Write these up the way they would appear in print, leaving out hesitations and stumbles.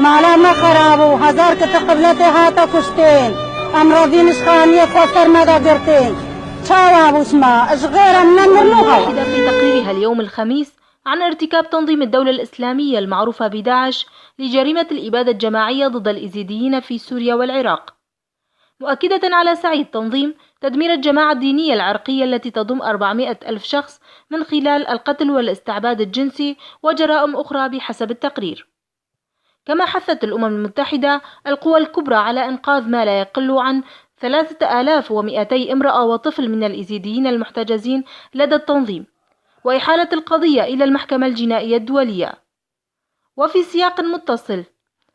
مالا ما خرابو هزار كتقبلتي هاتا كشتين أمراضين إشخانية كوثر مدى قرتين شاوابو اسما إشغيرا من واحدة في تقريرها اليوم الخميس عن ارتكاب تنظيم الدولة الإسلامية المعروفة بداعش لجريمة الإبادة الجماعية ضد الإيزيديين في سوريا والعراق، مؤكدة على سعي التنظيم تدمير الجماعة الدينية العرقية التي تضم 400 ألف شخص من خلال القتل والاستعباد الجنسي وجرائم أخرى بحسب التقرير. كما حثت الأمم المتحدة القوى الكبرى على إنقاذ ما لا يقل عن 3200 امرأة وطفل من الإيزيديين المحتجزين لدى التنظيم، وإحالة القضية إلى المحكمة الجنائية الدولية. وفي سياق متصل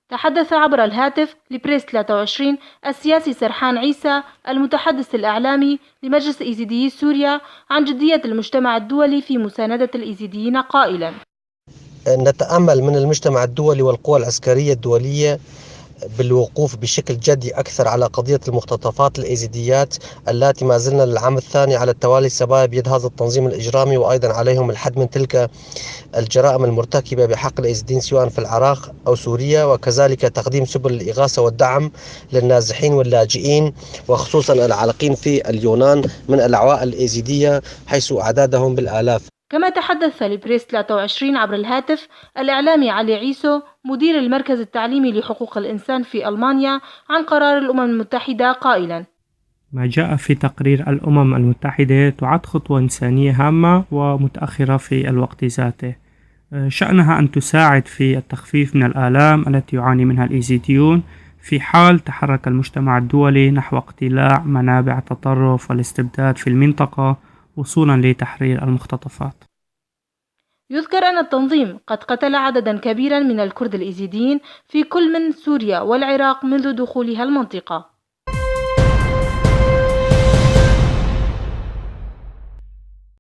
تحدث عبر الهاتف لبريس 23 السياسي سرحان عيسى المتحدث الإعلامي لمجلس إيزيديي سوريا عن جدية المجتمع الدولي في مساندة الإيزيديين قائلا: نتأمل من المجتمع الدولي والقوى العسكرية الدولية بالوقوف بشكل جدي أكثر على قضية المختطفات الإيزيديات التي ما زلنا للعام الثاني على التوالي سبايا بيد هذا التنظيم الإجرامي، وأيضا عليهم الحد من تلك الجرائم المرتكبة بحق الإيزيديين سواء في العراق أو سوريا، وكذلك تقديم سبل الإغاثة والدعم للنازحين واللاجئين وخصوصا العالقين في اليونان من العوائل الإيزيدية حيث أعدادهم بالآلاف. كما تحدث لبريس 23 عبر الهاتف الإعلامي علي عيسو مدير المركز التعليمي لحقوق الإنسان في ألمانيا عن قرار الأمم المتحدة قائلا: ما جاء في تقرير الأمم المتحدة تعد خطوة إنسانية هامة ومتأخرة في الوقت ذاته، شأنها أن تساعد في التخفيف من الآلام التي يعاني منها الإيزيديون في حال تحرك المجتمع الدولي نحو اقتلاع منابع التطرف والاستبداد في المنطقة وصولا لتحرير المختطفات. يذكر أن التنظيم قد قتل عددا كبيرا من الكرد الإيزيديين في كل من سوريا والعراق منذ دخولها المنطقة.